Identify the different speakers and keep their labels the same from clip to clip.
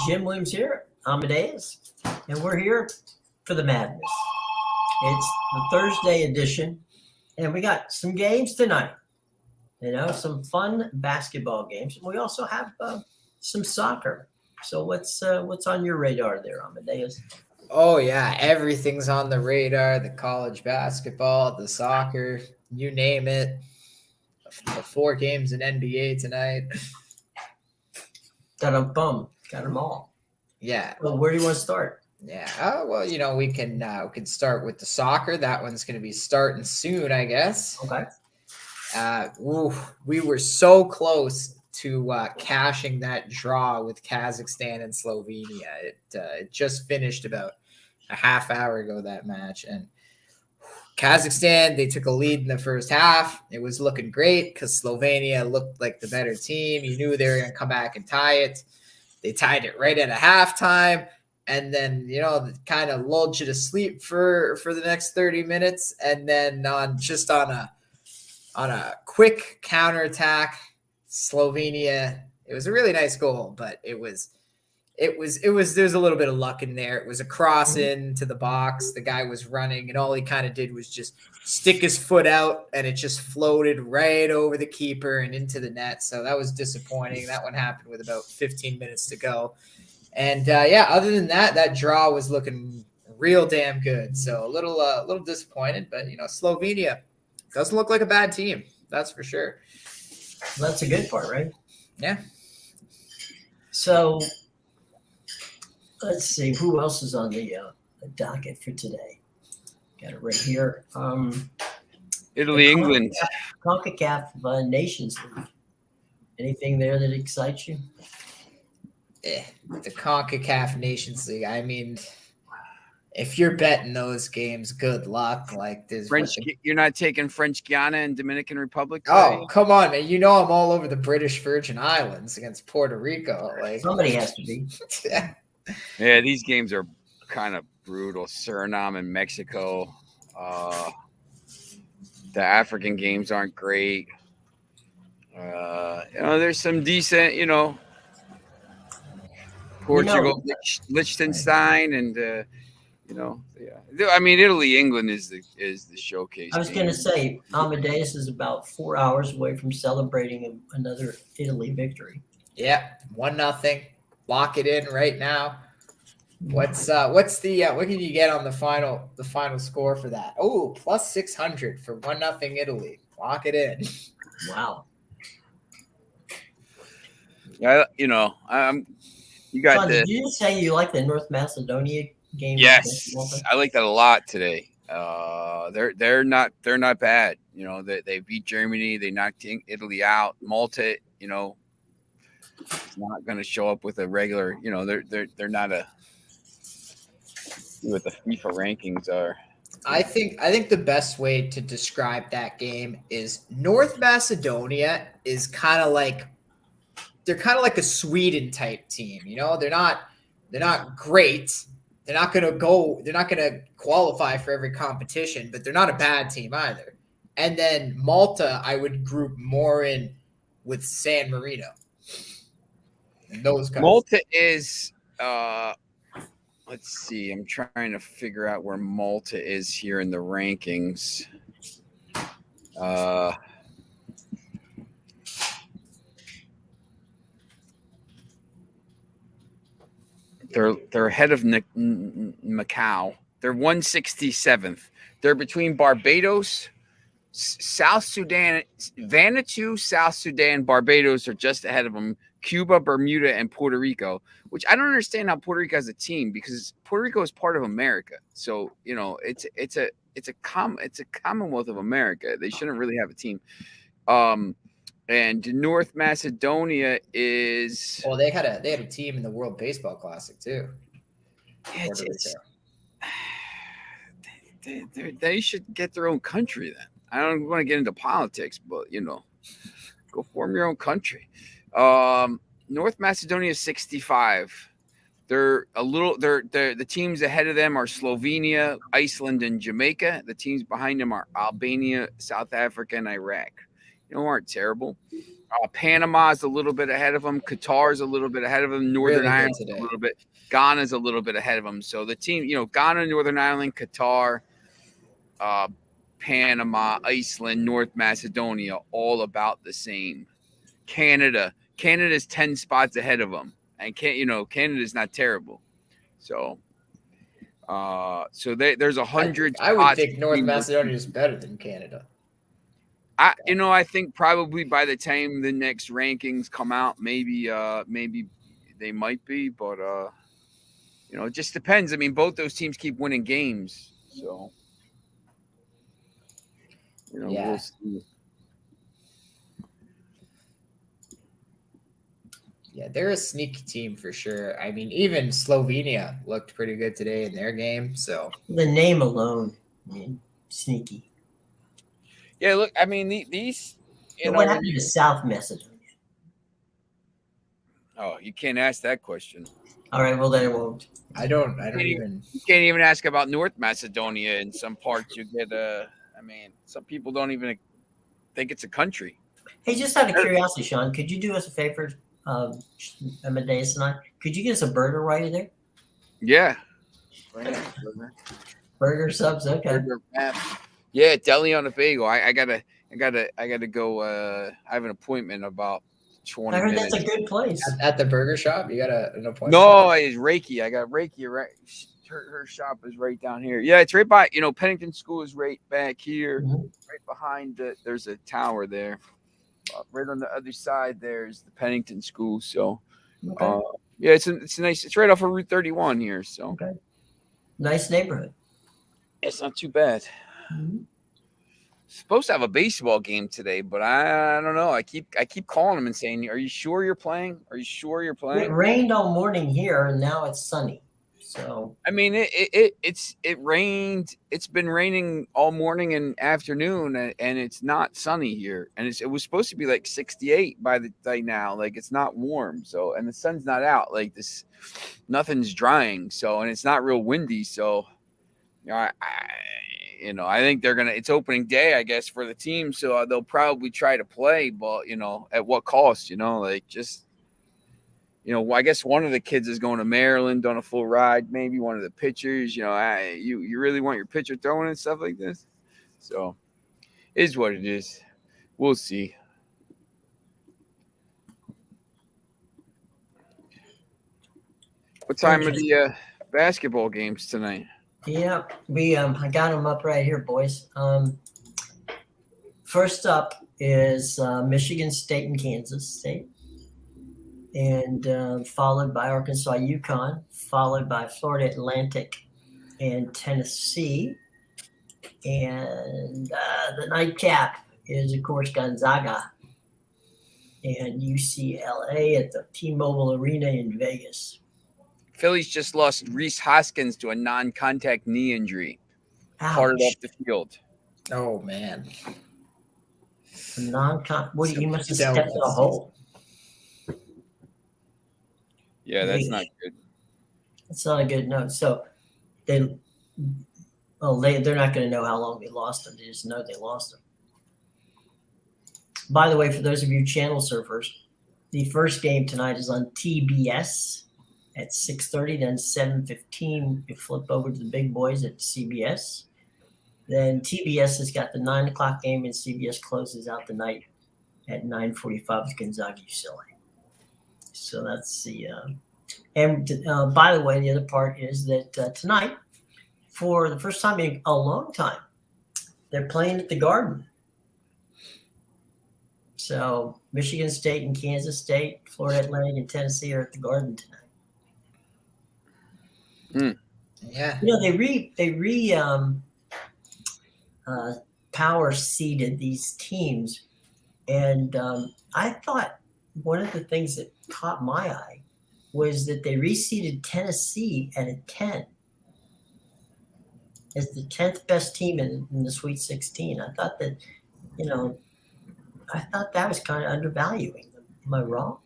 Speaker 1: Jim Williams here, Amadeus, and we're here for the madness. It's the Thursday edition, and we got some games tonight. Some fun basketball games. We also have some soccer. So what's on your radar there, Amadeus?
Speaker 2: Oh yeah, everything's on the radar. The college basketball, the soccer, you name it. The 4 games in NBA tonight.
Speaker 1: Got them all.
Speaker 2: Yeah.
Speaker 1: Well, where do you want to start?
Speaker 2: Yeah. We can start with the soccer. That one's going to be starting soon, I guess.
Speaker 1: Okay.
Speaker 2: We were so close to cashing that draw with Kazakhstan and Slovenia. It just finished about a half hour ago, that match, and Kazakhstan, they took a lead in the first half. It was looking great because Slovenia looked like the better team. You knew they were going to come back and tie it. They tied it right at a halftime, and then kind of lulled you to sleep for the next 30 minutes, and then on a quick counterattack, Slovenia. It was a really nice goal, but there's a little bit of luck in there. It was a cross into the box. The guy was running, and all he kind of did was just stick his foot out, and it just floated right over the keeper and into the net. So that was disappointing. That one happened with about 15 minutes to go. And other than that, that draw was looking real damn good. So a little disappointed, but Slovenia doesn't look like a bad team. That's for sure.
Speaker 1: Well, that's a good part, right?
Speaker 2: Yeah.
Speaker 1: So let's see who else is on the docket for today. Got it right here.
Speaker 3: Italy, England.
Speaker 1: CONCACAF Nations League. Anything there that excites you?
Speaker 2: The CONCACAF Nations League. I mean, if you're betting those games, good luck. Like this,
Speaker 3: You're not taking French Guiana and Dominican Republic today?
Speaker 2: Oh, come on, man! I'm all over the British Virgin Islands against Puerto Rico. Like
Speaker 1: somebody has to be.
Speaker 3: Yeah, these games are kind of brutal. Suriname and Mexico. The African games aren't great. There's some decent, Portugal, Liechtenstein, and I mean, Italy, England is the showcase.
Speaker 1: I was going to say Amadeus is about 4 hours away from celebrating another Italy victory.
Speaker 2: Yeah, 1-0. Lock it in right now. What can you get on the final score for that? Oh, plus 600 for 1-0 Italy. Lock it in.
Speaker 1: Wow.
Speaker 3: Yeah, you got
Speaker 1: Sean, did you say you like the North Macedonia game?
Speaker 3: Yes, I like that a lot today. They're not bad. They beat Germany. They knocked Italy out. Malta, is not going to show up with a regular. They're not what the FIFA rankings are.
Speaker 2: I think the best way to describe that game is North Macedonia is kind of like a Sweden type team. They're not great. They're not going to qualify for every competition, but they're not a bad team either. And then Malta, I would group more in with San Marino. And those guys.
Speaker 3: Malta is, let's see, I'm trying to figure out where Malta is here in the rankings. They're ahead of Macau. They're 167th. They're between Barbados, South Sudan, Vanuatu, South Sudan, Barbados are just ahead of them. Cuba, Bermuda, and Puerto Rico, which I don't understand how Puerto Rico has a team because Puerto Rico is part of America. So it's a Commonwealth of America. They shouldn't really have a team. And North Macedonia is.
Speaker 2: Well, they had a team in the World Baseball Classic too.
Speaker 3: Yeah, they should get their own country then. I don't want to get into politics, but go form your own country. North Macedonia is 65. The teams ahead of them are Slovenia, Iceland, and Jamaica. The teams behind them are Albania, South Africa, and Iraq. aren't terrible. Panama's a little bit ahead of them. Qatar's a little bit ahead of them. Northern
Speaker 2: Really good
Speaker 3: Ireland's
Speaker 2: today.
Speaker 3: a little bit. Ghana's a little bit ahead of them. So the team, Ghana, Northern Ireland, Qatar, Panama, Iceland, North Macedonia, all about the same. Canada's 10 spots ahead of them, and Canada's not terrible. So, there's 100.
Speaker 2: I would
Speaker 3: spots
Speaker 2: think North
Speaker 3: between those
Speaker 2: Macedonia
Speaker 3: teams.
Speaker 2: is better than Canada.
Speaker 3: I think probably by the time the next rankings come out, maybe they might be, but it just depends. I mean, both those teams keep winning games, so
Speaker 2: Yeah.
Speaker 3: we'll see.
Speaker 2: Yeah, they're a sneaky team for sure. I mean, even Slovenia looked pretty good today in their game. So
Speaker 1: The name alone, sneaky.
Speaker 3: Yeah, look, I mean these.
Speaker 1: What happened to South Macedonia?
Speaker 3: Oh, you can't ask that question.
Speaker 1: All right, well then it won't.
Speaker 2: I don't even.
Speaker 3: You can't even ask about North Macedonia. In some parts, you get I mean, some people don't even think it's a country.
Speaker 1: Hey, just out of curiosity, Sean, could you do us a favor, Amadeus and I? Could you get us a burger while you're there?
Speaker 3: Yeah.
Speaker 1: Burger subs, okay.
Speaker 3: Burger map. Yeah, deli on a bagel. I gotta go. I have an appointment about 20
Speaker 1: I heard
Speaker 3: minutes.
Speaker 1: that's a good place.
Speaker 2: At the burger shop, you got an appointment.
Speaker 3: No, it's Reiki. I got Reiki. Right, her shop is right down here. Yeah, it's right by. Pennington School is right back here, right behind there's a tower there. Right on the other side, there's the Pennington School. So,
Speaker 1: Okay.
Speaker 3: yeah, it's nice. It's right off of Route 31 here. So,
Speaker 1: Okay. Nice neighborhood.
Speaker 3: it's not too bad.
Speaker 1: Mm-hmm.
Speaker 3: Supposed to have a baseball game today, but I don't know. I keep calling them and saying, "Are you sure you're playing? Are you sure you're playing?"
Speaker 1: It rained all morning here, and now it's sunny. So
Speaker 3: I mean, it rained. It's been raining all morning and afternoon, and it's not sunny here. And it was supposed to be like 68 by now. Like it's not warm. So, and the sun's not out. Like this, nothing's drying. So, and it's not real windy. So, I think they're gonna. It's opening day, I guess, for the team. So they'll probably try to play, but at what cost? I guess one of the kids is going to Maryland on a full ride. Maybe one of the pitchers. You really want your pitcher throwing and stuff like this. So, it is what it is. We'll see. What time are the basketball games tonight?
Speaker 1: yeah, I got them up right here, boys. First up is Michigan State and Kansas State. And followed by Arkansas UConn, followed by Florida Atlantic and Tennessee. And the nightcap is, of course, Gonzaga and UCLA at the T-Mobile Arena in Vegas.
Speaker 3: Phillies just lost Reese Hoskins to a non-contact knee injury.
Speaker 1: Ouch.
Speaker 3: Carted off the field.
Speaker 2: Oh man.
Speaker 1: What? You must have stepped in a hole.
Speaker 3: Yeah, that's not good.
Speaker 1: That's not a good note. So they're not going to know how long they lost them. They just know they lost them. By the way, for those of you channel surfers, the first game tonight is on TBS at 6:30. Then 7:15, you flip over to the big boys at CBS. Then TBS has got the 9 o'clock game, and CBS closes out the night at 9:45 with Gonzaga UCLA. So that's the and by the way, the other part is that tonight, for the first time in a long time, they're playing at the Garden. So Michigan State and Kansas State, Florida Atlantic and Tennessee are at the Garden tonight.
Speaker 2: Yeah.
Speaker 1: They power seeded these teams, and I thought one of the things that caught my eye was that they reseeded Tennessee at a 10 as the 10th best team in the Sweet 16. I thought that, that was kind of undervaluing them. Am I wrong?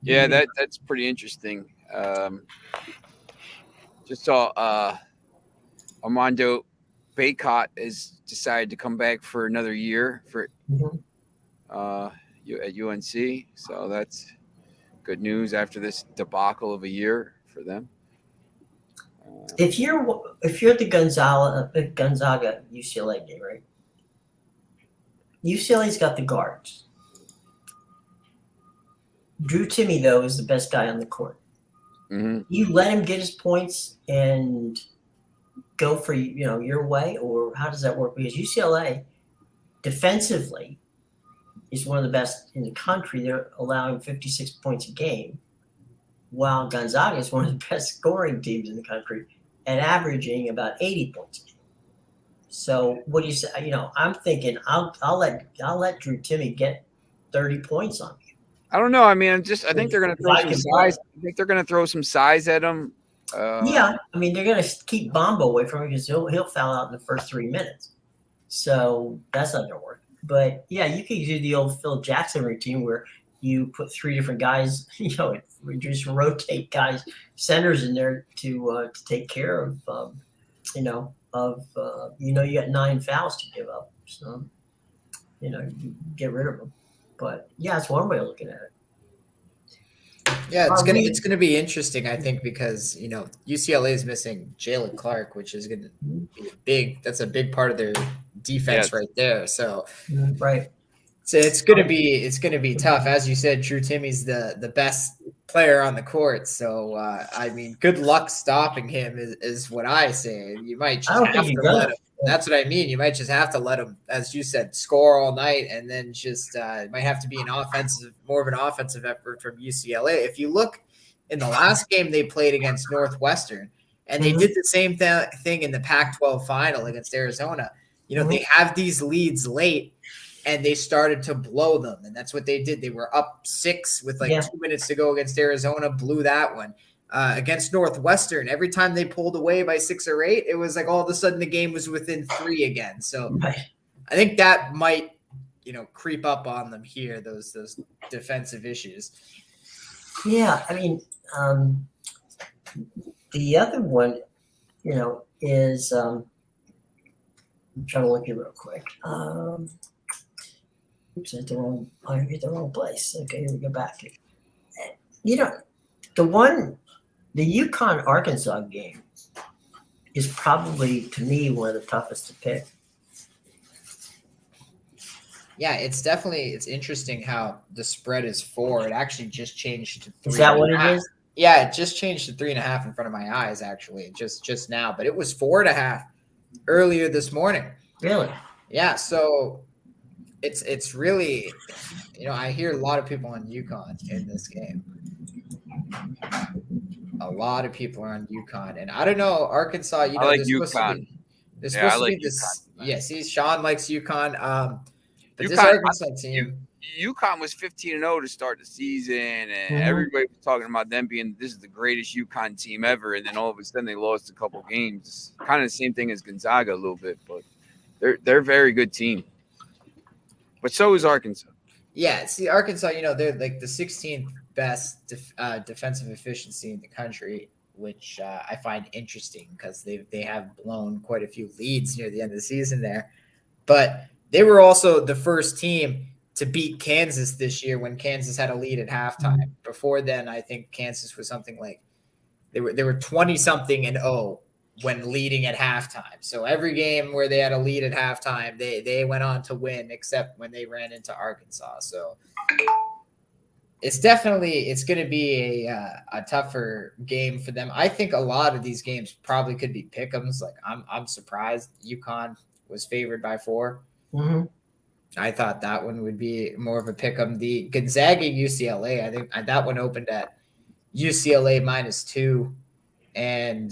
Speaker 3: Yeah, that's pretty interesting. Just saw Armando Baycott has decided to come back for another year for
Speaker 1: Mhm.
Speaker 3: at UNC. So that's good news after this debacle of a year for them.
Speaker 1: If you're at the Gonzaga UCLA game, right? UCLA's got the guards. Drew Timmy, though, is the best guy on the court.
Speaker 3: Mm-hmm.
Speaker 1: You let him get his points and go for your way, or how does that work? Because UCLA defensively is one of the best in the country. They're allowing 56 points a game, while Gonzaga is one of the best scoring teams in the country and averaging about 80 points a game. So what do you say? I'm thinking I'll let Drew Timmy get 30 points on me.
Speaker 3: I don't know. I mean, I think they're going to throw
Speaker 1: I
Speaker 3: some
Speaker 1: can
Speaker 3: size.
Speaker 1: play.
Speaker 3: I think they're going to throw some size at him.
Speaker 1: Yeah, I mean they're going to keep Bombo away from him because he'll foul out in the first 3 minutes. So that's not going to work. But yeah, you could do the old Phil Jackson routine where you put 3 different guys, just rotate guys, centers in there to take care of, you got 9 fouls to give up. So, you get rid of them. But yeah, it's one way of looking at it.
Speaker 2: Yeah, it's gonna be interesting, I think, because UCLA is missing Jalen Clark, which is gonna be that's a big part of their defense right there. So
Speaker 1: right.
Speaker 2: So it's gonna be tough. As you said, Drew Timmy's the best player on the court. So I mean, good luck stopping him is what I say. You might just have to let him. That's what I mean. You might just have to let him, as you said, score all night, and then just it might have to be more of an offensive effort from UCLA. If you look in the last game they played against Northwestern, and they did the same thing in the Pac-12 final against Arizona. They have these leads late, and they started to blow them, and that's what they did. They were up 6 with 2 minutes to go against Arizona, blew that one. Against Northwestern, every time they pulled away by 6 or 8, it was like all of a sudden the game was within 3 again. So I think that might, creep up on them here, those defensive issues.
Speaker 1: Yeah, I mean, the other one, is I'm trying to look here real quick. Oops, I hit the wrong place. Okay, here we go back. The UConn Arkansas game is probably, to me, one of the toughest to pick.
Speaker 2: Yeah, it's interesting how the spread is 4. It actually just changed to 3.
Speaker 1: Is that what it is?
Speaker 2: Yeah, it just changed to 3.5 in front of my eyes, actually, just now. But it was 4.5 earlier this morning.
Speaker 1: Really?
Speaker 2: Yeah, so it's really, I hear a lot of people on UConn in this game. A lot of people are on UConn, and I don't know, Arkansas.
Speaker 3: I like UConn.
Speaker 2: There's supposed to be this. Yeah, see, Sean likes UConn. But this Arkansas team,
Speaker 3: UConn was 15-0 to start the season, and everybody was talking about them being this is the greatest UConn team ever, and then all of a sudden they lost a couple games. Kind of the same thing as Gonzaga a little bit, but they're a very good team. But so is Arkansas.
Speaker 2: Yeah, see, Arkansas, they're like the 16th best defensive efficiency in the country, which I find interesting because they have blown quite a few leads near the end of the season there. But they were also the first team to beat Kansas this year when Kansas had a lead at halftime. Before then, I think Kansas was something like they were 20-something and 0 when leading at halftime. So every game where they had a lead at halftime, they went on to win, except when they ran into Arkansas. So it's going to be a tougher game for them. I think a lot of these games probably could be pick'ems. Like I'm surprised UConn was favored by 4.
Speaker 1: Mm-hmm.
Speaker 2: I thought that one would be more of a pick'em. The Gonzaga UCLA, I think that one opened at UCLA -2. And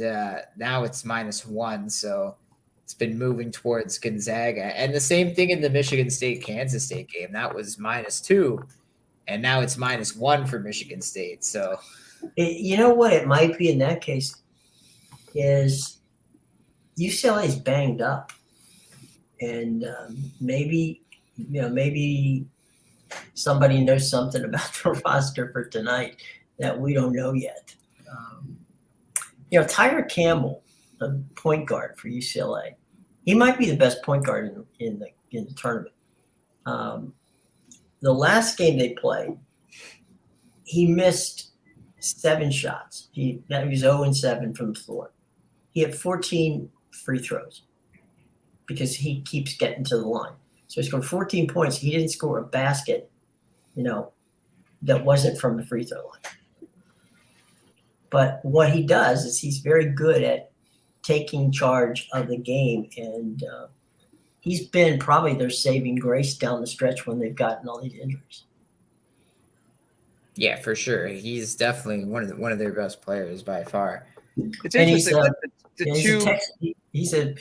Speaker 2: now it's -1, so it's been moving towards Gonzaga. And the same thing in the Michigan State-Kansas State game. That was -2, and now it's -1 for Michigan State. So,
Speaker 1: you know what it might be in that case is UCLA is banged up, and maybe somebody knows something about the roster for tonight that we don't know yet. Tyler Campbell, the point guard for UCLA, He might be the best point guard in the tournament. The last game they played, he missed 7 shots. He was 0-7 from the floor. He had 14 free throws because he keeps getting to the line. So he scored 14 points. He didn't score a basket, that wasn't from the free throw line. But what he does is he's very good at taking charge of the game, and he's been probably their saving grace down the stretch when they've gotten all these injuries.
Speaker 2: Yeah, for sure. He's definitely one of their best players by far.
Speaker 3: It's interesting that the two.
Speaker 1: He's a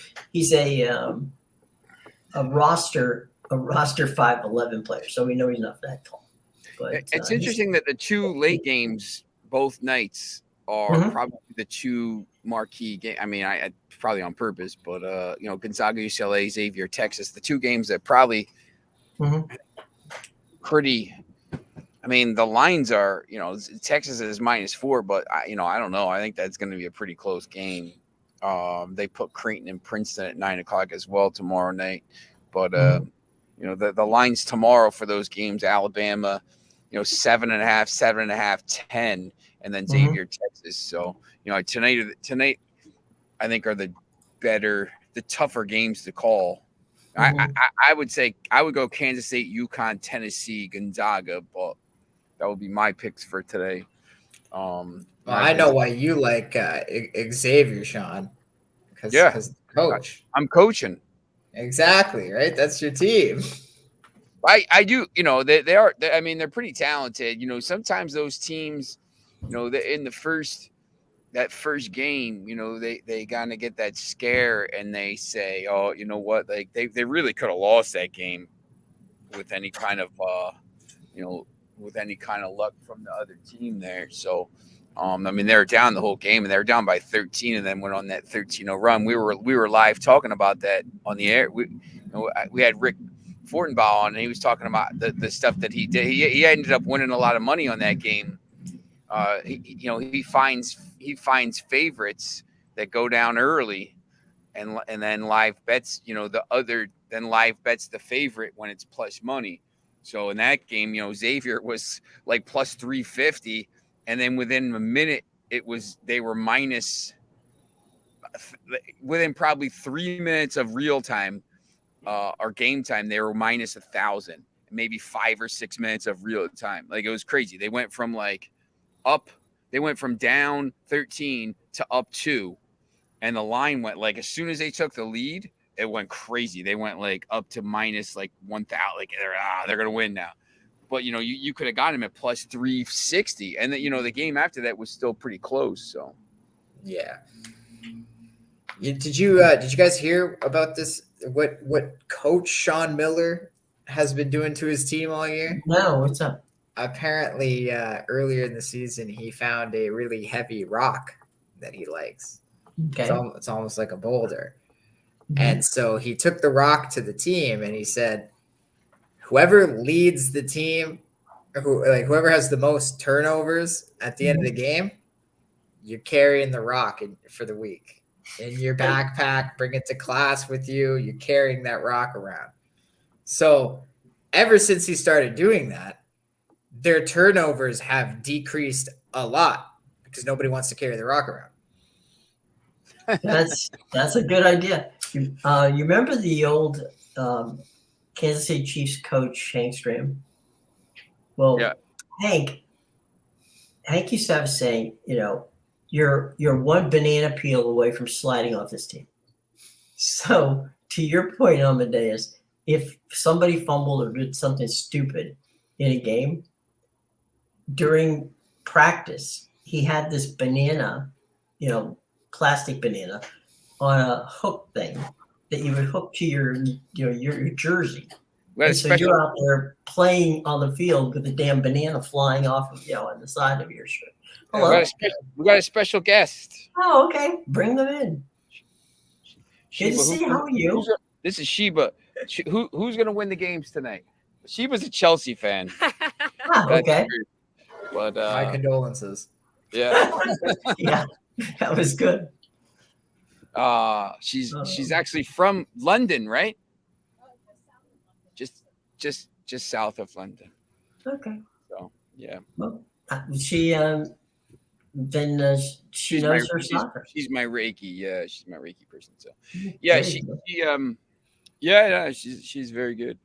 Speaker 1: roster 5'11" player, so we know he's not that tall. But
Speaker 3: it's interesting that the two late games both nights are probably the two marquee games. I mean, I probably on purpose, but Gonzaga, UCLA, Xavier, Texas, the two games that probably pretty. I mean, the lines are, Texas is -4, but I don't know. I think that's going to be a pretty close game. They put Creighton and Princeton at 9:00 as well tomorrow night, but the lines tomorrow for those games: Alabama, 7.5, 7.5, 10, and then Xavier, Texas. So tonight, I think are the tougher games to call. I would say I would go Kansas State, UConn, Tennessee, Gonzaga, but that would be my picks for today.
Speaker 2: I know why you like Xavier, Sean. Because coach.
Speaker 3: I'm coaching.
Speaker 2: Exactly, right? That's your team.
Speaker 3: I do. They are. I mean, they're pretty talented. Sometimes those teams, in that first game, they kind of get that scare and they say, oh, you know what? Like they really could have lost that game with any kind of luck from the other team there. So, I mean, they were down the whole game and they were down by 13 and then went on that 13-0 run. We were live talking about that on the air. We had Rick Fortenbaugh on, and he was talking about the stuff that he did. He ended up winning a lot of money on that game. He finds favorites that go down early, and then live bets. Then live bets the favorite when it's plus money. So in that game, Xavier was like plus 350, and then within a minute they were minus. Within probably 3 minutes of real time. Or game time, they were minus 1,000, maybe 5 or 6 minutes of real time. Like, it was crazy. They went from down 13 to up 2, and the line went as soon as they took the lead, it went crazy. They went up to minus 1,000. Like they're gonna win now. But you could have gotten them at plus 360, and then the game after that was still pretty close. So
Speaker 2: yeah. Did you guys hear about this? What Coach Sean Miller has been doing to his team all year?
Speaker 1: No, what's up?
Speaker 2: Apparently, earlier in the season, he found a really heavy rock that he likes.
Speaker 1: Okay.
Speaker 2: It's almost like a boulder. And so he took the rock to the team and he said, whoever leads the team, whoever has the most turnovers at the end of the game, you're carrying the rock for the week. In your backpack, bring it to class with you. You're carrying that rock around. So ever since he started doing that, their turnovers have decreased a lot because nobody wants to carry the rock around.
Speaker 1: That's a good idea. You remember the old Kansas City Chiefs coach, Hank Stram? Well, yeah. Hank used to have a saying, you're one banana peel away from sliding off this team. So to your point, Amadeus, if somebody fumbled or did something stupid in a game, during practice, he had this banana, plastic banana on a hook thing that you would hook to your jersey. And so you're out there playing on the field with a damn banana flying off of on the side of your shirt. Hello.
Speaker 3: We got a special guest.
Speaker 1: Oh, okay. Bring them in. Good to see. How are you?
Speaker 3: This is Sheba. Who's going to win the games tonight? Sheba's a Chelsea fan.
Speaker 1: Okay.
Speaker 3: But
Speaker 2: my condolences.
Speaker 3: Yeah.
Speaker 1: Yeah, that was good.
Speaker 3: She's actually from London, right? Just south of London.
Speaker 1: Okay.
Speaker 3: So yeah.
Speaker 1: Well, she then she
Speaker 3: She's
Speaker 1: knows her soccer.
Speaker 3: she's my Reiki. Yeah, she's my Reiki person. So
Speaker 1: There
Speaker 3: yeah,
Speaker 1: you go.
Speaker 3: yeah, she's very good.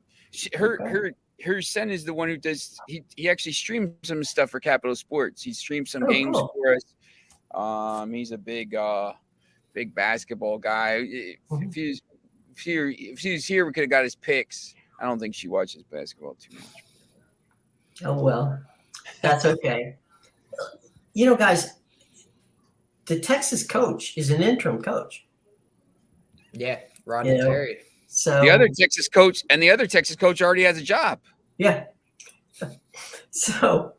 Speaker 1: Okay.
Speaker 3: Her son is the one who does. He actually streams some stuff for Capital Sports. He streams some
Speaker 1: Oh,
Speaker 3: games
Speaker 1: cool.
Speaker 3: for us. He's a big basketball guy.
Speaker 1: Mhm.
Speaker 3: If he was here, we could have got his picks. I don't think she watches basketball too much.
Speaker 1: Oh well, that's okay. Guys, the Texas coach is an interim coach.
Speaker 2: Yeah, Rodney Terry.
Speaker 1: So
Speaker 3: The other Texas coach already has a job.
Speaker 1: yeah. So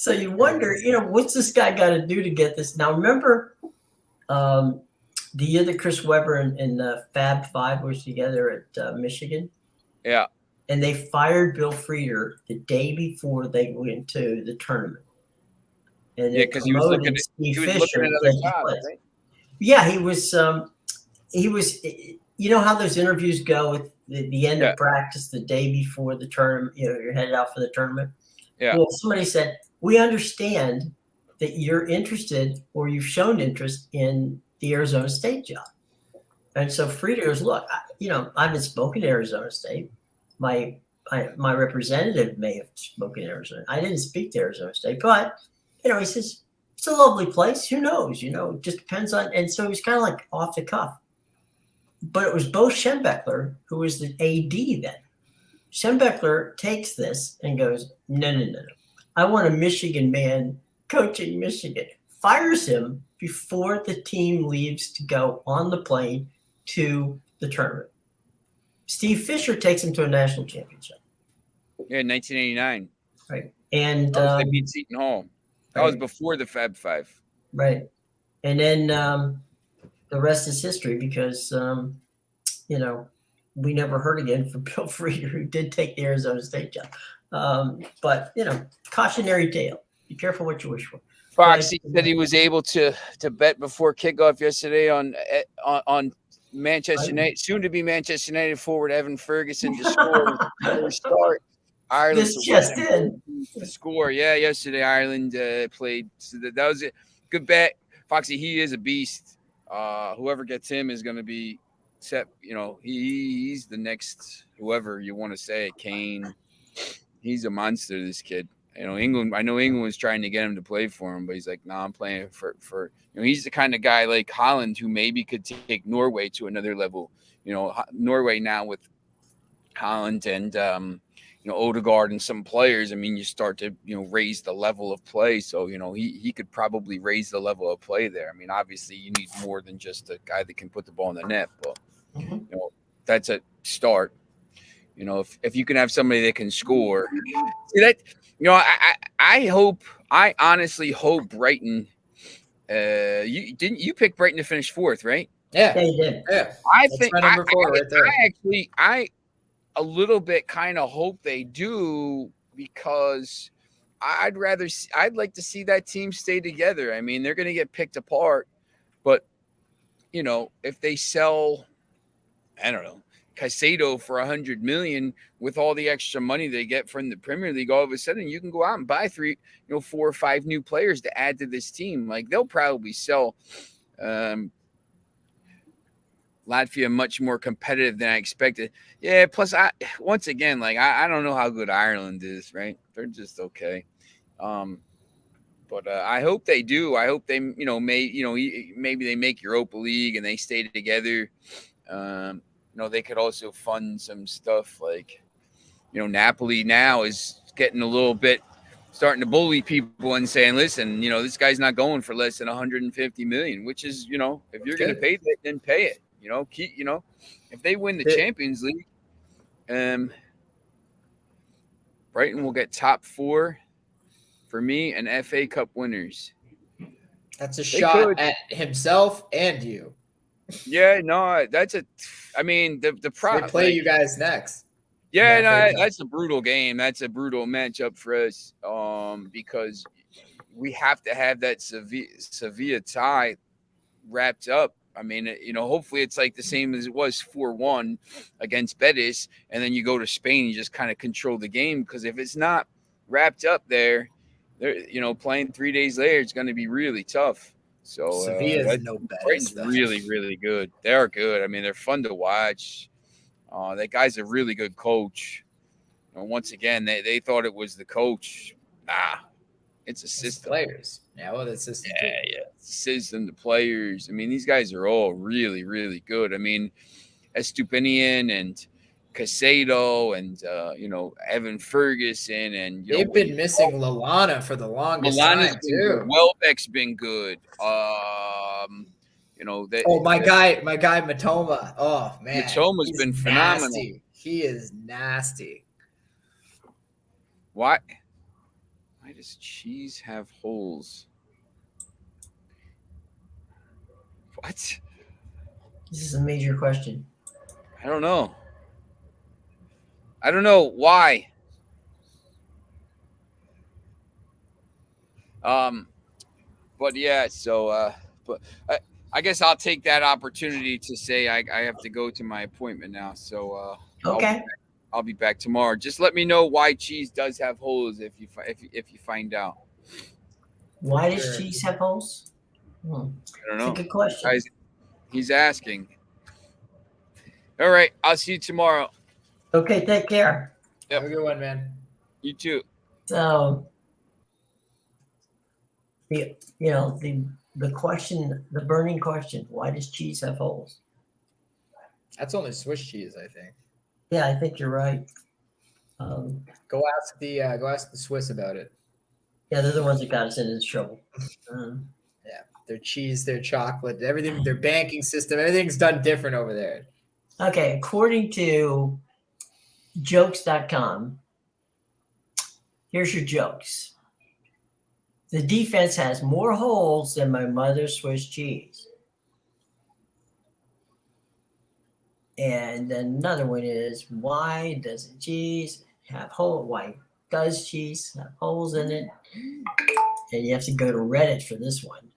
Speaker 1: you wonder, what's this guy got to do to get this? Now remember, the year that Chris Webber and Fab Five was together at Michigan.
Speaker 3: Yeah.
Speaker 1: And they fired Bill Frieder the day before they went to the tournament. And
Speaker 3: yeah, because he was looking at other jobs, right?
Speaker 1: Yeah, he was. You know how those interviews go with the end of practice the day before the tournament. You're headed out for the tournament.
Speaker 3: Yeah.
Speaker 1: Well, somebody said, "We understand that you're interested or you've shown interest in the Arizona State job." And so Frieder goes, "Look, I haven't spoken to Arizona State. My representative may have spoken to Arizona. I didn't speak to Arizona State, but he says it's a lovely place. Who knows? It just depends on." And so he was kind of like off the cuff. But it was Bo Schembechler who was the AD then. Schembechler takes this and goes, no. I want a Michigan man coaching Michigan. Fires him before the team leaves to go on the plane to the tournament. Steve Fisher takes him to a national championship.
Speaker 3: Yeah, 1989.
Speaker 1: Right. And
Speaker 3: they beat Seton Hall. That was before the Fab Five.
Speaker 1: Right. And then the rest is history because, we never heard again from Bill Frieder, who did take the Arizona State job. But, cautionary tale. Be careful what you wish for.
Speaker 3: Foxy said he was able to bet before kickoff yesterday on Manchester United, soon to be Manchester United forward Evan Ferguson to score first start. Ireland
Speaker 1: this just in.
Speaker 3: To score. Yeah, yesterday Ireland played. So that was a good bet. Foxy, he is a beast. Whoever gets him is going to be set. He's the next whoever you want to say. Kane. He's a monster. This kid. England. I know England was trying to get him to play for him, but he's like, "No, I'm playing for." He's the kind of guy like Holland who maybe could take Norway to another level. Norway now with Holland and Odegaard and some players. I mean, you start to raise the level of play. So he could probably raise the level of play there. I mean, obviously you need more than just a guy that can put the ball in the net, but that's a start. If you can have somebody that can score, see that. I honestly hope Brighton. You pick Brighton to finish fourth, right?
Speaker 2: Yeah,
Speaker 1: you did.
Speaker 2: Yeah.
Speaker 3: I think
Speaker 2: my number 4 right there.
Speaker 3: I a little bit kind of hope they do because I'd like to see that team stay together. I mean, they're going to get picked apart, but if they sell, I don't know, Caicedo for $100 million with all the extra money they get from the Premier League, all of a sudden you can go out and buy 4 or 5 new players to add to this team. Like they'll probably sell Latvia much more competitive than I expected. Yeah. Plus, I don't know how good Ireland is. Right? They're just okay. But I hope they do. I hope they, maybe they make Europa League and they stay together. They could also fund some stuff like, Napoli now is getting a little bit starting to bully people and saying, listen, this guy's not going for less than 150 million, which is, if you're going to pay that, then pay it. If they win the Champions League, Brighton will get top 4 for me and FA Cup winners.
Speaker 2: That's a shot at himself and you.
Speaker 3: Yeah, no, the problem.
Speaker 2: They play you guys next.
Speaker 3: Yeah, no, that's a brutal game. That's a brutal matchup for us. Because we have to have that Sevilla tie wrapped up. I mean, hopefully it's like the same as it was 4-1 against Betis, and then you go to Spain and just kind of control the game. Because if it's not wrapped up there, playing 3 days later, it's going to be really tough. So
Speaker 2: Sevilla's no Betis,
Speaker 3: Brighton's
Speaker 2: though.
Speaker 3: really, really good. They're good. I mean, they're fun to watch. That guy's a really good coach. Once again, they thought it was the coach. Nah, it's a system.
Speaker 2: Players. Yeah, well, that's system.
Speaker 3: Yeah. System, the players. I mean, these guys are all really, really good. I mean, Estupinian and Casado and Evan Ferguson and
Speaker 2: they've been missing Lallana for the longest
Speaker 3: Milana's
Speaker 2: time
Speaker 3: been
Speaker 2: too.
Speaker 3: good. Welbeck's been good.
Speaker 2: My guy Matoma. Oh man,
Speaker 3: Matoma's been phenomenal.
Speaker 2: Nasty. He is nasty.
Speaker 3: Why does cheese have holes? What?
Speaker 1: This is a major question.
Speaker 3: I don't know why. But yeah, so but I guess I'll take that opportunity to say I have to go to my appointment now. So
Speaker 1: Okay.
Speaker 3: I'll be back tomorrow. Just let me know why cheese does have holes if you find out.
Speaker 1: Why does cheese have holes?
Speaker 3: I don't
Speaker 1: That's
Speaker 3: know.
Speaker 1: a good question.
Speaker 3: He's asking. All right, I'll see you tomorrow.
Speaker 1: Okay, take care.
Speaker 2: Yep. Have a good one, man.
Speaker 3: You too.
Speaker 1: So, the question, the burning question: why does cheese have holes?
Speaker 2: That's only Swiss cheese, I think.
Speaker 1: Yeah, I think you're right.
Speaker 2: Go ask the Swiss about it.
Speaker 1: Yeah, they're the ones that got us into trouble.
Speaker 2: Yeah, their cheese, their chocolate, everything, their banking system, everything's done different over there.
Speaker 1: Okay, according to jokes.com, here's your jokes. The defense has more holes than my mother's Swiss cheese. And another one is, why doesn't cheese have holes? Why does cheese have holes in it? And you have to go to Reddit for this one.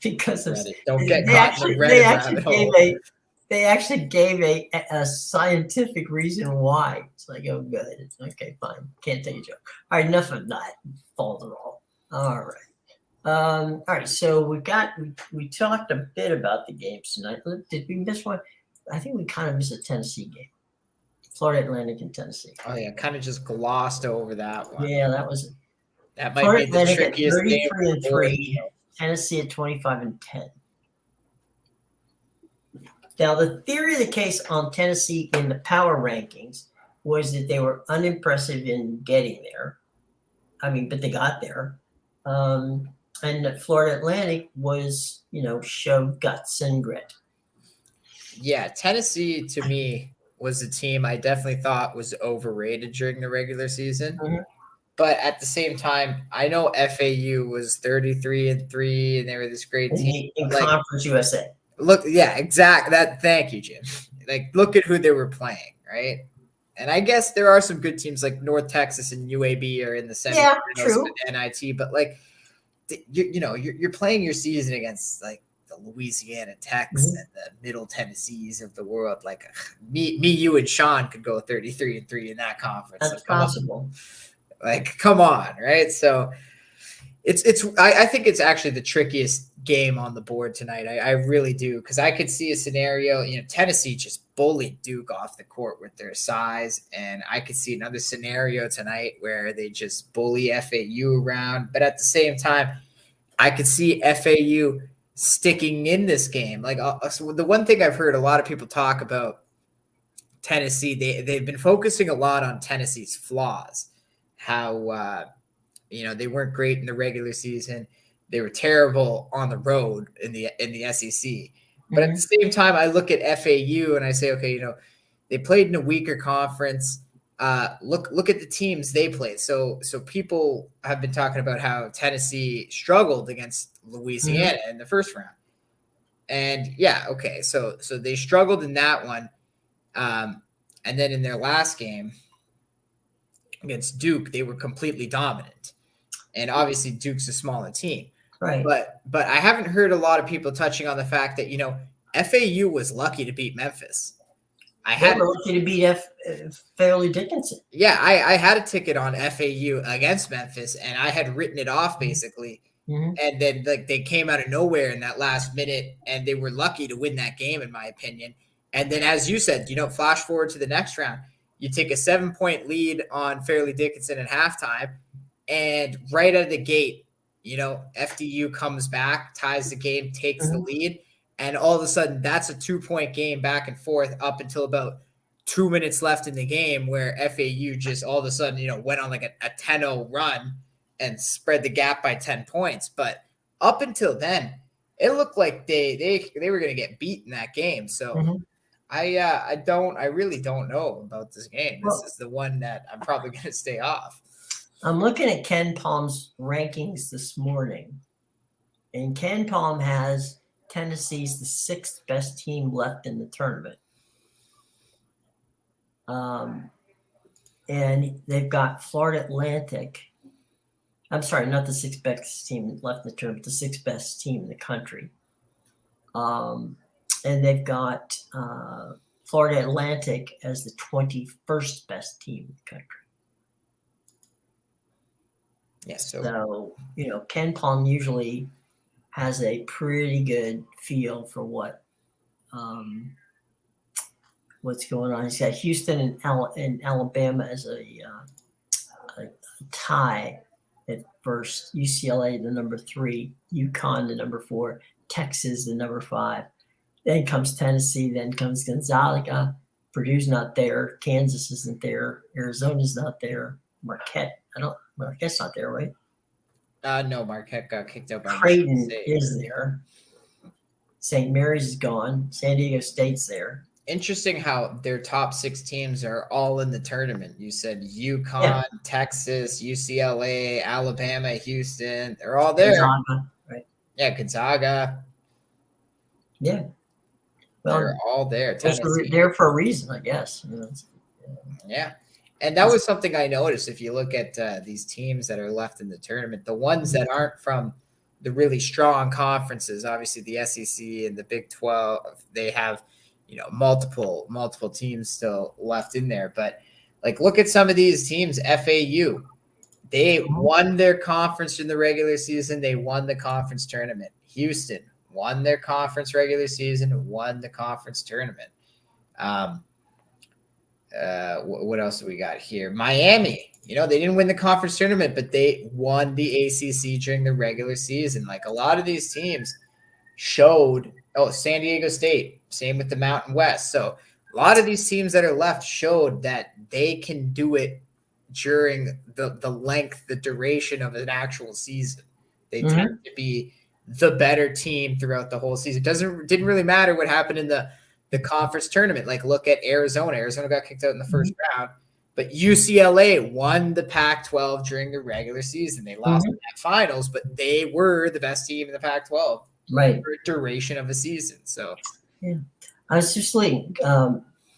Speaker 1: Because of,
Speaker 2: don't get caught in the Reddit rabbit hole.
Speaker 1: They actually gave a scientific reason why. It's like, oh, good. Okay, fine. Can't take a joke. All right, enough of that. All right. All right, so we talked a bit about the games tonight. Did we miss one? I think we kind of missed a Tennessee game. Florida Atlantic and Tennessee.
Speaker 2: Oh yeah, kind of just glossed over that one.
Speaker 1: Yeah, that
Speaker 2: might
Speaker 1: Florida
Speaker 2: be the
Speaker 1: Atlantic
Speaker 2: trickiest
Speaker 1: at
Speaker 2: game.
Speaker 1: 33-3, Tennessee at 25-10. Now, the theory of the case on Tennessee in the power rankings was that they were unimpressive in getting there. I mean, but they got there. And that Florida Atlantic was, showed guts and grit.
Speaker 2: Yeah, Tennessee to me was a team I definitely thought was overrated during the regular season.
Speaker 1: Mm-hmm.
Speaker 2: But at the same time, I know FAU was 33-3 and they were this great team.
Speaker 1: In Conference USA.
Speaker 2: Look, yeah, exactly. Thank you, Jim. Look at who they were playing, right? And I guess there are some good teams like North Texas and UAB are in the semifinals with NIT, but you're playing your season against the Louisiana Techs and the Middle Tennessees of the world. Me, you, and Sean could go 33-3 in that conference.
Speaker 1: That's possible.
Speaker 2: Come on, right? So I think it's actually the trickiest game on the board tonight. I really do, because I could see a scenario, Tennessee just bullied Duke off the court with their size, and I could see another scenario tonight where they just bully FAU around. But at the same time, I could see FAU sticking in this game. So the one thing I've heard a lot of people talk about Tennessee, they've been focusing a lot on Tennessee's flaws, how they weren't great in the regular season. They were terrible on the road in the SEC. But at the same time, I look at FAU and I say, okay, they played in a weaker conference. Look at the teams they played. So people have been talking about how Tennessee struggled against Louisiana in the first round. And yeah, okay. So they struggled in that one. And then in their last game against Duke, they were completely dominant. And obviously Duke's a smaller team.
Speaker 1: Right.
Speaker 2: But I haven't heard a lot of people touching on the fact that, FAU was lucky to beat Memphis.
Speaker 1: They were lucky to beat Fairleigh Dickinson.
Speaker 2: Yeah, I had a ticket on FAU against Memphis, and I had written it off basically.
Speaker 1: Mm-hmm.
Speaker 2: And then they came out of nowhere in that last minute, and they were lucky to win that game, in my opinion. And then, as you said, flash forward to the next round, you take a 7-point lead on Fairleigh Dickinson at halftime, and right out of the gate, FDU comes back, ties the game, takes the lead, and all of a sudden, that's a 2-point game back and forth up until about 2 minutes left in the game, where FAU just all of a sudden, went on like a 10-0 run and spread the gap by 10 points. But up until then, it looked like they were going to get beat in that game. So I really don't know about this game. This is the one that I'm probably going to stay off.
Speaker 1: I'm looking at Ken Palm's rankings this morning, and Ken Palm has Tennessee's the 6th best team left in the tournament. And they've got Florida Atlantic. I'm sorry, not the 6th best team left in the tournament, the 6th best team in the country. And they've got Florida Atlantic as the 21st best team in the country.
Speaker 2: Yes.
Speaker 1: So, Ken Palm usually has a pretty good feel for what's going on. He's got Houston and Alabama as a tie at first, UCLA the number 3, UConn the number 4, Texas the number 5. Then comes Tennessee, then comes Gonzaga. Purdue's not there. Kansas isn't there. Arizona's not there. Marquette's not there, right?
Speaker 2: No, Marquette got kicked out by
Speaker 1: Creighton is there. St. Mary's is gone. San Diego State's there.
Speaker 2: Interesting how their top 6 teams are all in the tournament. You said UConn, Texas, UCLA, Alabama, Houston. They're all there.
Speaker 1: Gonzaga, right?
Speaker 2: Yeah, Gonzaga.
Speaker 1: Yeah. Well,
Speaker 2: they're all there.
Speaker 1: They're there for a reason, I guess.
Speaker 2: Yeah. And that was something I noticed. If you look at these teams that are left in the tournament, the ones that aren't from the really strong conferences, obviously the SEC and the Big 12, they have multiple teams still left in there. But look at some of these teams. FAU, they won their conference in the regular season. They won the conference tournament. Houston won their conference regular season, won the conference tournament. What else do we got here? Miami, they didn't win the conference tournament, but they won the ACC during the regular season. A lot of these teams showed. San Diego State, same with the Mountain West. So a lot of these teams that are left showed that they can do it during the duration of an actual season. They tend to be the better team throughout the whole season. Didn't really matter what happened in the conference tournament. Look at Arizona. Arizona got kicked out in the first round, but UCLA won the Pac-12 during the regular season. They lost in that finals, but they were the best team in the Pac-12.
Speaker 1: Right.
Speaker 2: For a duration of a season. So,
Speaker 1: yeah. I was just thinking,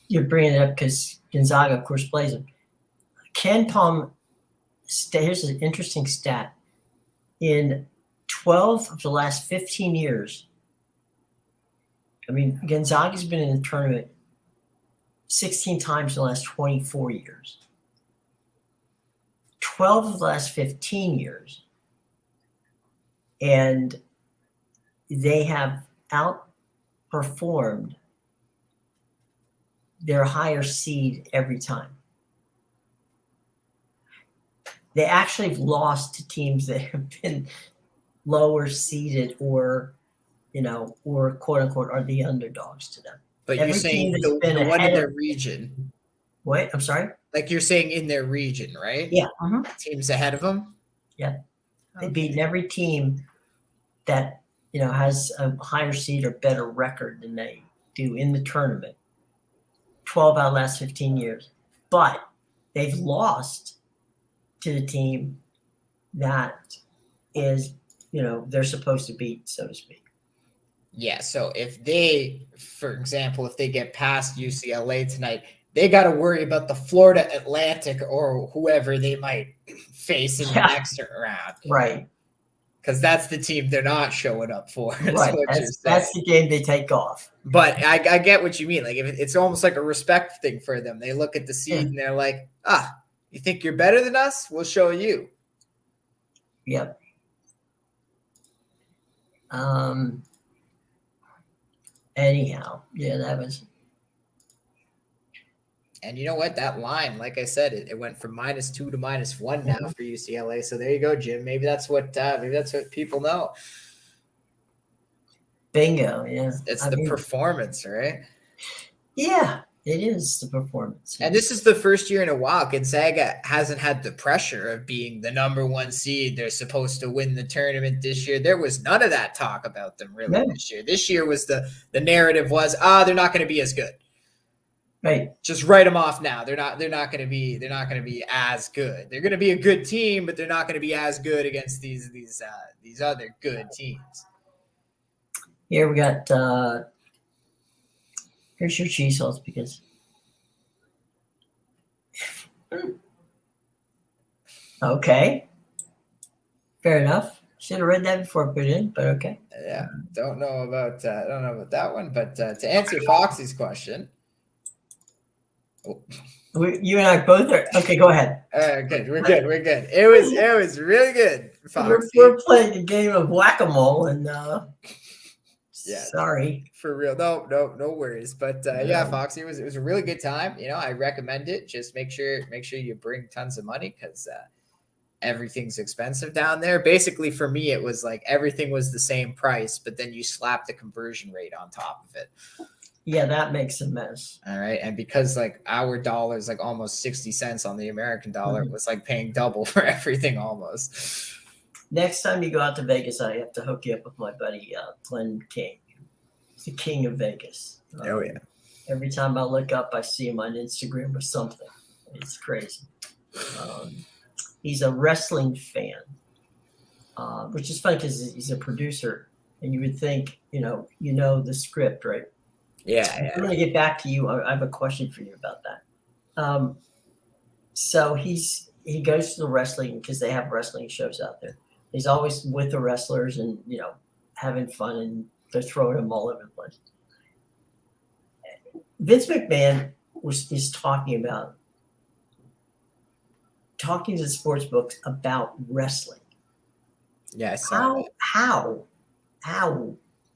Speaker 1: you're bringing it up because Gonzaga, of course, plays them. Ken Palm, here's an interesting stat. In 12 of the last 15 years, Gonzaga's been in the tournament 16 times in the last 24 years. 12 of the last 15 years. And they have outperformed their higher seed every time. They actually have lost to teams that have been lower seeded or quote unquote are the underdogs to them.
Speaker 2: But you're saying the one in their region.
Speaker 1: What? I'm sorry?
Speaker 2: You're saying in their region, right?
Speaker 1: Yeah.
Speaker 2: Teams ahead of them?
Speaker 1: Yeah. They've beaten every team that has a higher seed or better record than they do in the tournament. 12 out of the last 15 years. But they've lost to the team that is, they're supposed to beat, so to speak.
Speaker 2: Yeah, so if they, for example, if they get past UCLA tonight, they got to worry about the Florida Atlantic or whoever they might face in the next round.
Speaker 1: Right.
Speaker 2: because that's the team they're not showing up for.
Speaker 1: Right. That's the game they take off.
Speaker 2: But I get what you mean. Like, if it's almost like a respect thing for them. They look at the seed and they're like, you think you're better than us? We'll show you.
Speaker 1: Yep. Anyhow, yeah, that was.
Speaker 2: And you know what? That line, like I said, it went from -2 to -1 now for UCLA. So there you go, Jim. Maybe that's what people know.
Speaker 1: Bingo. Yeah.
Speaker 2: It's the performance, right?
Speaker 1: Yeah, it is the performance.
Speaker 2: And this is the first year in a while Gonzaga hasn't had the pressure of being the #1 seed. They're supposed to win the tournament this year. There was none of that talk about them really this year. This year was the narrative was, they're not going to be as good.
Speaker 1: Right.
Speaker 2: Just write them off now. They're not going to be as good. They're going to be a good team, but they're not going to be as good against these other good teams.
Speaker 1: Here we got here's your cheese sauce because okay. Fair enough. Should have read that before I put it in, but okay.
Speaker 2: Yeah. Don't know about that one, but to answer Foxy's question.
Speaker 1: You and I both are okay. Go ahead.
Speaker 2: Good. We're good. It was really good.
Speaker 1: We're playing a game of whack-a-mole, and
Speaker 2: yeah,
Speaker 1: sorry
Speaker 2: for real. No worries. But yeah, Foxy, it was a really good time. I recommend it. Just make sure you bring tons of money because everything's expensive down there. Basically, for me, it was like everything was the same price, but then you slap the conversion rate on top of it.
Speaker 1: Yeah, that makes a mess.
Speaker 2: All right. And because like our dollar is like almost 60 cents on the American dollar, it was like paying double for everything almost.
Speaker 1: Next time you go out to Vegas, I have to hook you up with my buddy, Glenn King. He's the king of Vegas.
Speaker 2: Oh, yeah.
Speaker 1: Every time I look up, I see him on Instagram or something. It's crazy. He's a wrestling fan, which is funny because he's a producer. And you would think, you know the script, right?
Speaker 2: Yeah.
Speaker 1: I'm going to get back to you. I have a question for you about that. So he goes to the wrestling because they have wrestling shows out there. He's always with the wrestlers and, having fun, and they're throwing him all over the place. Vince McMahon is talking to the sports books about wrestling.
Speaker 2: Yes.
Speaker 1: How?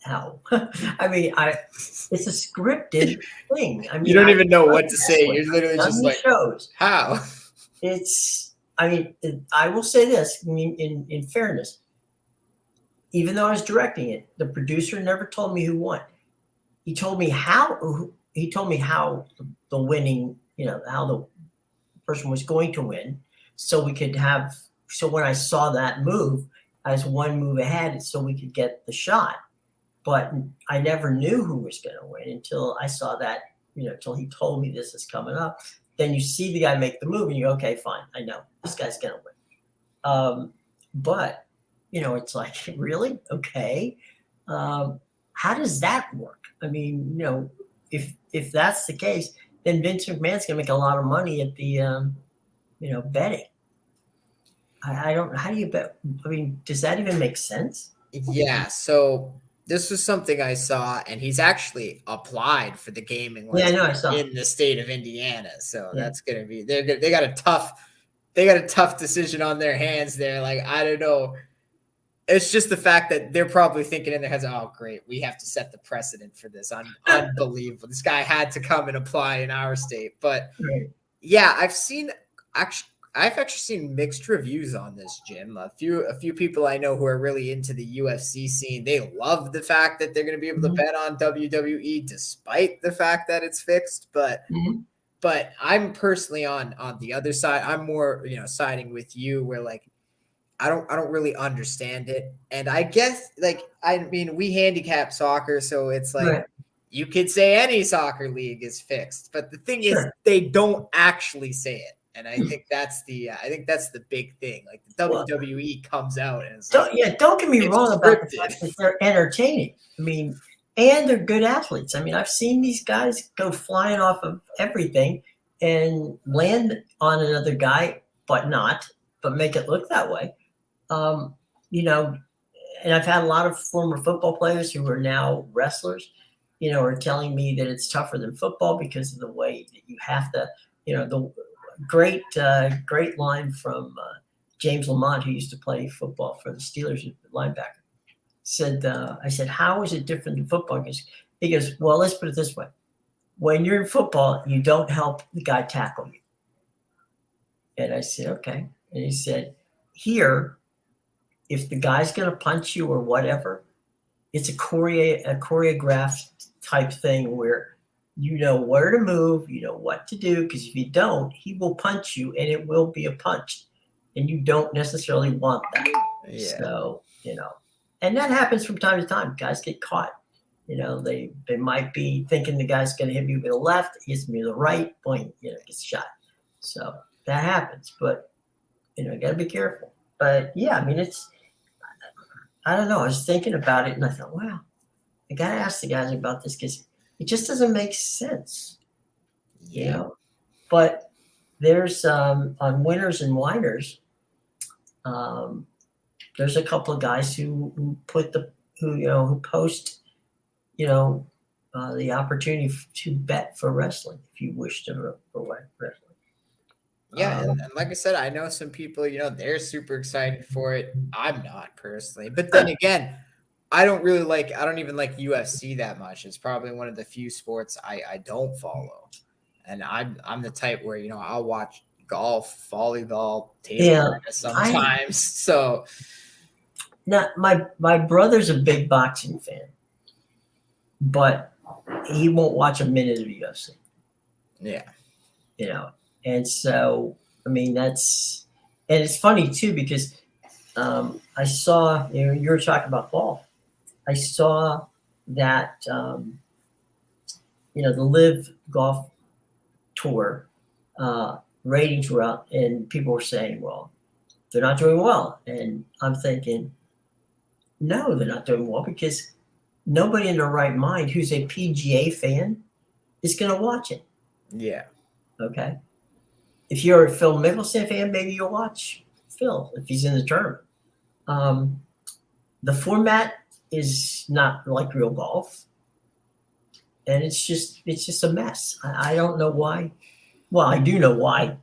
Speaker 1: I mean, it's a scripted thing. I mean,
Speaker 2: you don't even know what to say. You're literally just like,
Speaker 1: shows.
Speaker 2: How?
Speaker 1: I will say this in fairness. Even though I was directing it, the producer never told me who won. He told me how. He told me how the winning, how the person was going to win, so we could have. So when I saw that move, I was one move ahead, so we could get the shot. But I never knew who was going to win until I saw that, until he told me this is coming up. Then you see the guy make the move and you go, okay, fine. I know this guy's going to win. But, it's like, really? Okay. How does that work? I mean, if that's the case, then Vince McMahon's going to make a lot of money at the, betting. I don't, how do you bet? I mean, does that even make sense?
Speaker 2: Yeah. So this was something I saw, and he's actually applied for the gaming license in the state of Indiana. So that's going to be, they got a tough decision on their hands there. Like, I don't know. It's just the fact that they're probably thinking in their heads, oh, great, we have to set the precedent for this. Unbelievable. This guy had to come and apply in our state. But yeah, I've actually seen mixed reviews on this, Jim. A few people I know who are really into the UFC scene, they love the fact that they're going to be able to bet on WWE despite the fact that it's fixed. But I'm personally on the other side. I'm more, siding with you where like I don't really understand it. And I guess we handicap soccer, so it's like you could say any soccer league is fixed. But the thing is they don't actually say it. And I think that's the big thing. Like the WWE comes out and it's like,
Speaker 1: don't get me wrong about the fact that they're entertaining. I mean, and they're good athletes. I mean, I've seen these guys go flying off of everything and land on another guy, but make it look that way. and I've had a lot of former football players who are now wrestlers, are telling me that it's tougher than football because of the way that you have to, the great line from James Lamont, who used to play football for the Steelers, linebacker, said, I said, how is it different than football? He goes, well, let's put it this way. When you're in football, you don't help the guy tackle you. And I said, okay. And he said, here, if the guy's going to punch you or whatever, it's a choreographed type thing where you know where to move, you know what to do, because if you don't, he will punch you and it will be a punch. And you don't necessarily want that.
Speaker 2: Yeah.
Speaker 1: So, and that happens from time to time. Guys get caught. They might be thinking the guy's going to hit me with the left, hits me with the right, point, gets shot. So that happens, but you got to be careful. But yeah, I mean, I don't know. I was thinking about it and I thought, wow, I got to ask the guys about this because it just doesn't make sense, But there's on Winners and Whiners, there's a couple of guys who post, the opportunity to bet for wrestling if you wish to for wrestling.
Speaker 2: Yeah, and like I said, I know some people, they're super excited for it. I'm not personally, but then again, I don't even like UFC that much. It's probably one of the few sports I don't follow, and I'm the type where I'll watch golf, volleyball, table tennis sometimes. So
Speaker 1: now my brother's a big boxing fan, but he won't watch a minute of UFC.
Speaker 2: Yeah,
Speaker 1: and so I mean and it's funny too because I saw you were talking about golf. I saw that the Live Golf Tour ratings were up, and people were saying, well, they're not doing well. And I'm thinking, no, they're not doing well because nobody in their right mind who's a PGA fan is going to watch it.
Speaker 2: Yeah.
Speaker 1: Okay. If you're a Phil Mickelson fan, maybe you'll watch Phil if he's in the tournament. The format is not like real golf, and it's just a mess. I don't know why. Well, I do know why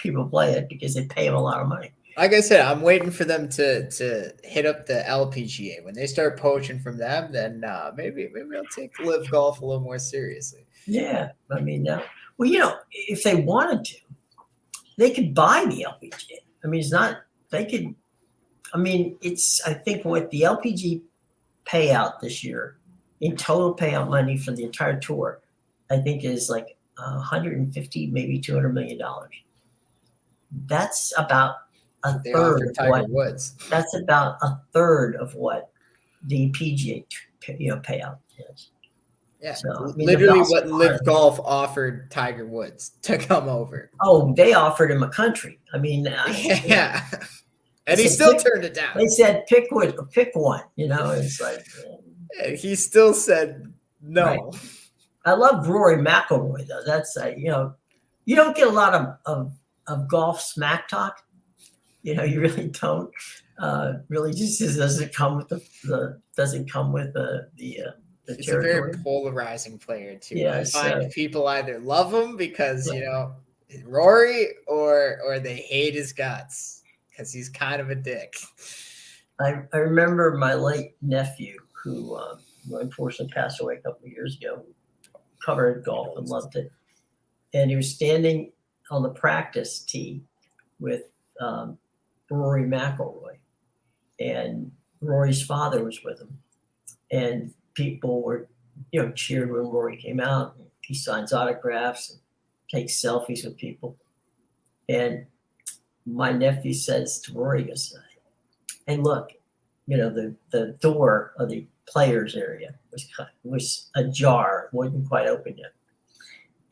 Speaker 1: people play it because they pay them a lot of money.
Speaker 2: Like I said, I'm waiting for them to hit up the LPGA. When they start poaching from them, then maybe I'll take Live Golf a little more seriously.
Speaker 1: Yeah, I mean, if they wanted to, they could buy the LPGA. I mean, it's not. They could. I mean, I think what the LPG payout this year in total payout money for the entire tour, I think is like 150, maybe $200 million. That's about a third of
Speaker 2: Tiger Woods.
Speaker 1: That's about a third of what the PGA payout is.
Speaker 2: Yeah,
Speaker 1: so, I mean,
Speaker 2: literally what Live Golf offered Tiger Woods to come over.
Speaker 1: Oh, they offered him a country. I mean,
Speaker 2: yeah. And he still turned it down.
Speaker 1: They said, pick one, it's like.
Speaker 2: He still said no.
Speaker 1: Right. I love Rory McIlroy, though. That's, you don't get a lot of golf smack talk. You really don't. Really just doesn't come with the
Speaker 2: He's
Speaker 1: territory.
Speaker 2: a very polarizing player, too.
Speaker 1: Yeah,
Speaker 2: I find people either love him because, Rory or they hate his guts. Because he's kind of a dick.
Speaker 1: I remember my late nephew, who unfortunately passed away a couple of years ago, covered golf and loved it. And he was standing on the practice tee with Rory McIlroy. And Rory's father was with him. And people were, cheered when Rory came out. He signs autographs and takes selfies with people. And my nephew says to Rory, he goes, hey, look, the door of the players area was ajar, wasn't quite open yet.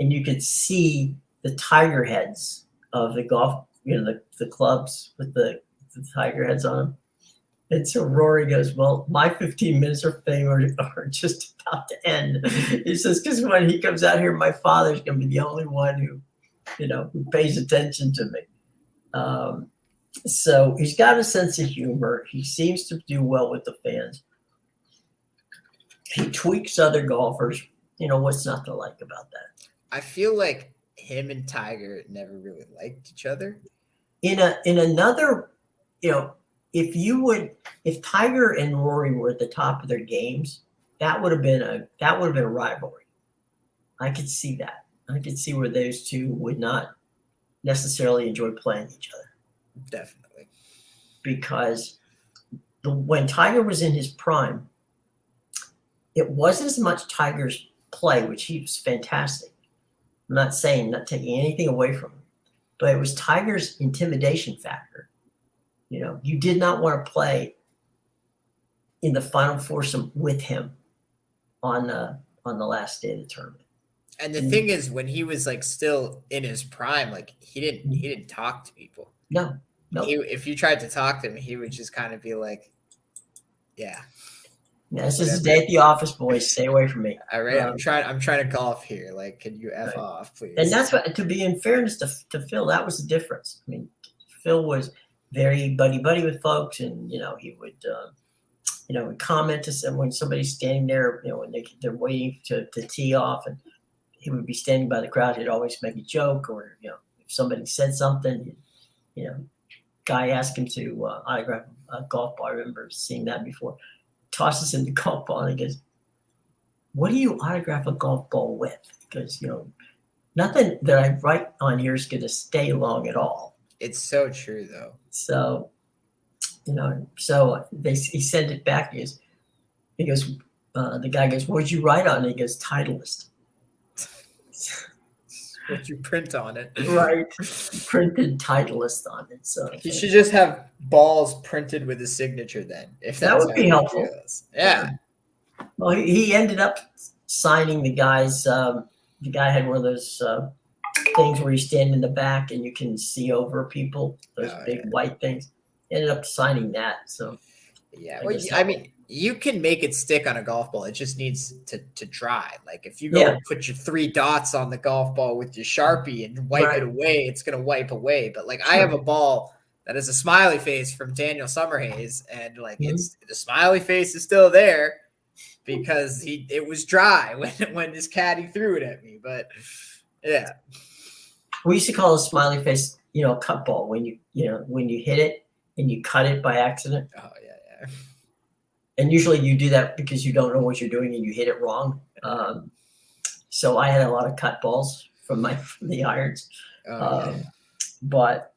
Speaker 1: And you could see the tiger heads of the golf, the clubs with the tiger heads on them. And so Rory goes, well, my 15 minutes of fame are just about to end. He says, because when he comes out here, my father's going to be the only one who pays attention to me. So he's got a sense of humor. He seems to do well with the fans. He tweaks other golfers. What's not to like about that?
Speaker 2: I feel like him and Tiger never really liked each other.
Speaker 1: In another, if Tiger and Rory were at the top of their games, that would have been a rivalry. I could see that. I could see where those two would not necessarily enjoy playing each other.
Speaker 2: Definitely.
Speaker 1: Because when Tiger was in his prime, it wasn't as much Tiger's play, which he was fantastic. I'm not taking anything away from him, but it was Tiger's intimidation factor. You did not want to play in the final foursome with him on the last day of the tournament.
Speaker 2: And the thing is, when he was like still in his prime, like he didn't talk to people.
Speaker 1: No.
Speaker 2: If you tried to talk to him, he would just kind of be like, "Yeah,
Speaker 1: this is a day at the office, boys. Stay away from me."
Speaker 2: All right, I'm trying to golf here. Like, can you f off, please?
Speaker 1: And that's what, to be in fairness to Phil, that was the difference. I mean, Phil was very buddy with folks, and he would comment to some when somebody's standing there, when they're waiting to tee off, and he would be standing by the crowd. He'd always make a joke, or if somebody said something, guy asked him to autograph a golf ball. I remember seeing that before. Tosses him the golf ball, and he goes, "What do you autograph a golf ball with?" Because nothing that I write on here is going to stay long at all.
Speaker 2: It's so true, though.
Speaker 1: So, he sent it back. He goes, the guy goes, "What'd you write on it?" He goes, "Titleist."
Speaker 2: What you print on it,
Speaker 1: right? Printed Titleist on it. So
Speaker 2: he should just have balls printed with his signature. Then, if
Speaker 1: that would be helpful.
Speaker 2: Yeah.
Speaker 1: Well, he ended up signing the guys. The guy had one of those things where you stand in the back and you can see over people. Those big white things. He ended up signing that. So
Speaker 2: yeah, I mean, you can make it stick on a golf ball. It just needs to dry. Like if you go and put your 3 dots on the golf ball with your Sharpie and wipe it away, it's going to wipe away. But like I have a ball that is a smiley face from Daniel Summerhays, and like it's the smiley face is still there because it was dry when this caddy threw it at me. But yeah,
Speaker 1: we used to call a smiley face, cut ball when you hit it and you cut it by accident.
Speaker 2: Oh yeah.
Speaker 1: And usually you do that because you don't know what you're doing and you hit it wrong. So I had a lot of cut balls from the irons. But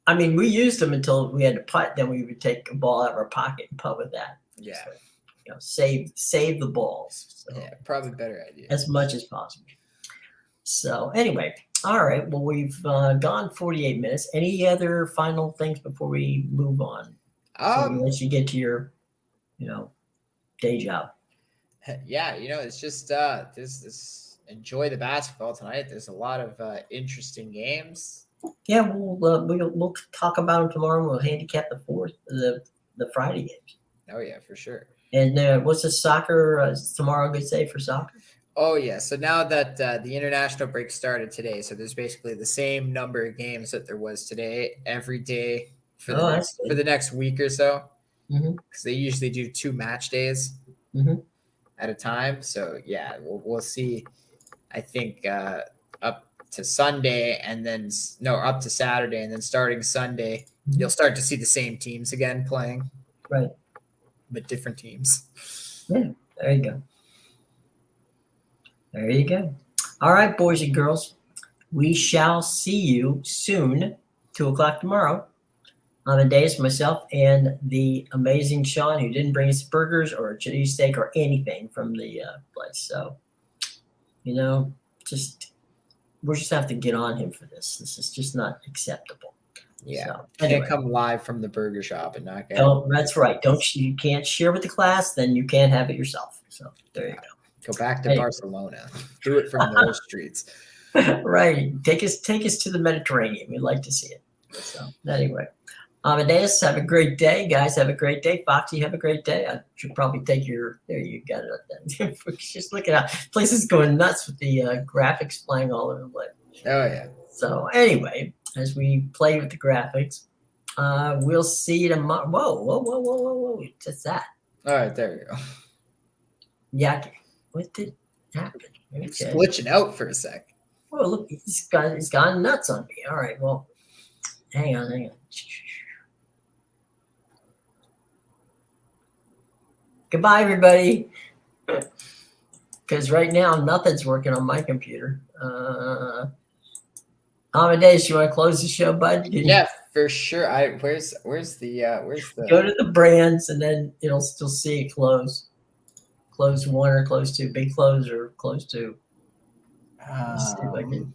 Speaker 1: I mean, we used them until we had to putt. Then we would take a ball out of our pocket and putt with that.
Speaker 2: Yeah.
Speaker 1: So, save the balls. So,
Speaker 2: yeah, probably better idea.
Speaker 1: As much as possible. So anyway, all right. Well, we've gone 48 minutes. Any other final things before we move on? Unless you get to your day job.
Speaker 2: Yeah, it's just this enjoy the basketball tonight. There's a lot of interesting games.
Speaker 1: Yeah, we'll talk about them tomorrow. We'll handicap the Friday games.
Speaker 2: Oh yeah, for sure.
Speaker 1: And what's the soccer? Is tomorrow a good day for soccer?
Speaker 2: Oh yeah. So now that the international break started today, so there's basically the same number of games that there was today every day for the next week or so. Because they usually do 2 match days at a time. So yeah, we'll see. I think up to Sunday up to Saturday, and then starting Sunday, you'll start to see the same teams again playing.
Speaker 1: Right.
Speaker 2: But different teams.
Speaker 1: Yeah, there you go. There you go. All right, boys and girls, we shall see you soon, 2:00 tomorrow. Amadeus, myself, and the amazing Sean, who didn't bring us burgers or cheesesteak or anything from the place. So, we're just have to get on him for this. This is just not acceptable.
Speaker 2: Yeah,
Speaker 1: so,
Speaker 2: anyway. Can't come live from the burger shop and not get.
Speaker 1: Oh, that's right. You can't share with the class, then you can't have it yourself. So there you go.
Speaker 2: Go back to Barcelona. Do it from those streets.
Speaker 1: Right. Take us to the Mediterranean. We'd like to see it. So anyway. Amadeus, have a great day. Guys, have a great day. Foxy, have a great day. I should probably take there you got it. Just look at how place is going nuts with the graphics flying all over the place.
Speaker 2: Oh, yeah.
Speaker 1: So anyway, as we play with the graphics, We'll see you tomorrow. Whoa. Just that.
Speaker 2: All right, there you go.
Speaker 1: Yeah. What did happen?
Speaker 2: It's
Speaker 1: Okay.
Speaker 2: glitching out for a sec.
Speaker 1: Oh, look, he's gone nuts on me. All right. Well, hang on. Goodbye, everybody. Because right now nothing's working on my computer. Amadeus, you want to close the show, bud?
Speaker 2: Yeah, for sure. Where's the
Speaker 1: Go to the brands and then it'll still see it close. Close one or close two. Big close or close two. Let's see if I can.